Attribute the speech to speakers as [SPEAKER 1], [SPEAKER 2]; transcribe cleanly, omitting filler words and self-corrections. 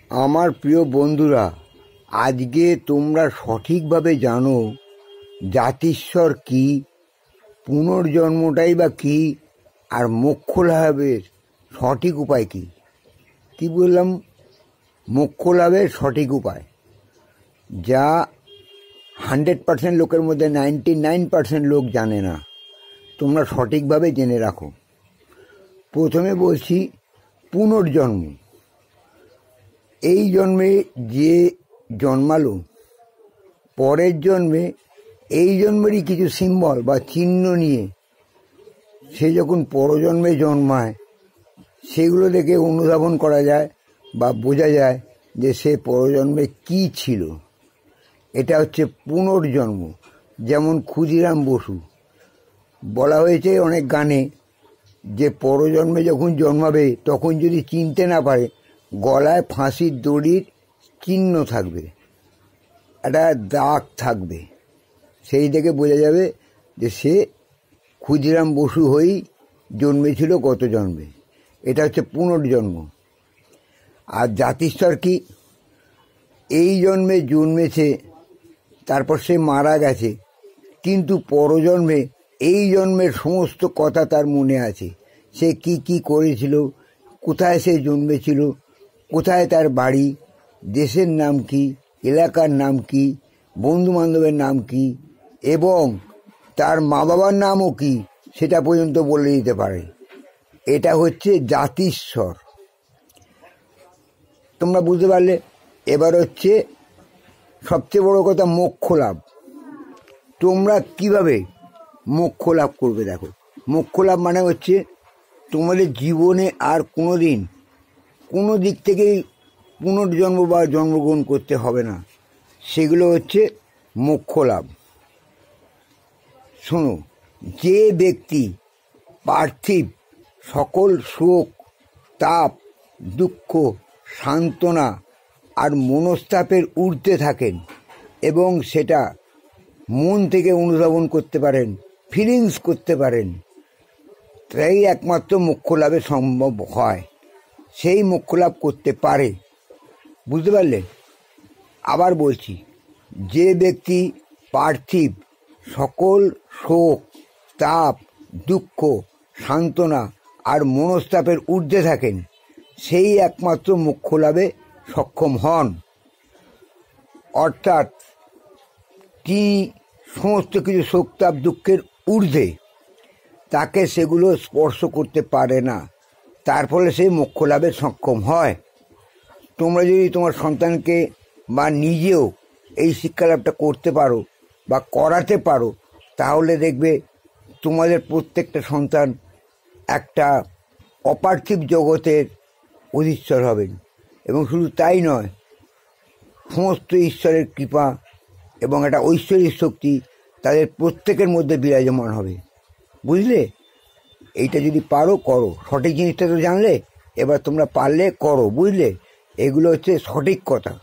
[SPEAKER 1] আমার প্রিয় বন্ধুরা, আজকে তোমরা সঠিকভাবে জানো জাতিস্বর কি, পুনর্জন্মটাই বা কি, আর মোক্ষ লাভের সঠিক উপায় কি। কি বললাম? মোক্ষ লাভের সঠিক উপায়, যা 100% লোকের মধ্যে 99% লোক জানে না। তোমরা সঠিকভাবে জেনে রাখো। প্রথমে বলছি পুনর্জন্ম। এই জন্মে যে জন্মালো, পরের জন্মে এই জন্মেরই কিছু সিম্বল বা চিহ্ন নিয়ে সে যখন পরজন্মে জন্মায়, সেগুলো দেখে অনুধাবন করা যায় বা বোঝা যায় যে সে পরজন্মে কি ছিল। এটা হচ্ছে পুনর্জন্ম। যেমন ক্ষুদিরাম বসু, বলা হয়েছে অনেক গানে যে পরজন্মে যখন জন্মাবে তখন যদি চিনতে না পারে, গলায় ফাঁসির দড়ির চিহ্ন থাকবে, একটা দাগ থাকবে, সেই দেখে বোঝা যাবে যে সে ক্ষুদিরাম বসু হয়েই জন্মেছিল গত জন্মে। এটা হচ্ছে পুনর্জন্ম। আর জাতিস্বর কি? এই জন্মে জন্মেছে, তারপর সে মারা গেছে, কিন্তু পরজন্মে এই জন্মের সমস্ত কথা তার মনে আছে। সে কি কি করেছিল, কোথায় সে জন্মেছিল, কোথায় তার বাড়ি, দেশের নাম কি, এলাকার নাম কি, বন্ধুবান্ধবের নাম কি, এবং তার মা বাবার নামও কি, সেটা পর্যন্ত বলে দিতে পারে। এটা হচ্ছে জাতিস্বর। তোমরা বুঝতে পারলে? এবার হচ্ছে সবচেয়ে বড় কথা, মোক্ষ লাভ। তোমরা কিভাবে মোক্ষ লাভ করবে? দেখো, মোক্ষ লাভ মানে হচ্ছে তোমাদের জীবনে আর কোনোদিন কোনো দিক থেকেই পুনর্জন্ম বা জন্মগ্রহণ করতে হবে না। সেগুলো হচ্ছে মোক্ষ লাভ। শোনো, যে ব্যক্তি পার্থিব সকল শোক, তাপ, দুঃখ, সান্ত্বনা আর মনস্তাপের ঊর্ধ্বে থাকেন এবং সেটা মন থেকে অনুধাবন করতে পারেন, ফিলিংস করতে পারেন, তাই একমাত্র মোক্ষ লাভে সম্ভব হয়। সেই মোক্ষ লাভ করতে পারে। বুঝতে পারলে? আবার বলছি, যে ব্যক্তি পার্থিব সকল শোক, তাপ, দুঃখ, সান্ত্বনা আর মনস্তাপের ঊর্ধ্বে থাকেন, সেই একমাত্র মোক্ষ লাভে সক্ষম হন। অর্থাৎ তিনি সমস্ত কিছু শোক, তাপ, দুঃখের ঊর্ধ্বে, তাকে সেগুলো স্পর্শ করতে পারে না। তার ফলে সে মোক্ষ লাভে সক্ষম হয়। তোমরা যদি তোমার সন্তানকে বা নিজেও এই শিক্ষালাভটা করতে পারো বা করাতে পারো, তাহলে দেখবে তোমাদের প্রত্যেকটা সন্তান একটা অপার্থিব জগতের অধীশ্বর হবেন। এবং শুধু তাই নয়, সমস্ত ঈশ্বরের কৃপা এবং একটা ঐশ্বরিক শক্তি তাদের প্রত্যেকের মধ্যে বিরাজমান হবে। বুঝলে? এইটা যদি পারো, করো। সঠিক জিনিসটা তো জানলে, এবার তোমরা পারলে করো। বুঝলে? এগুলো হচ্ছে সঠিক কথা।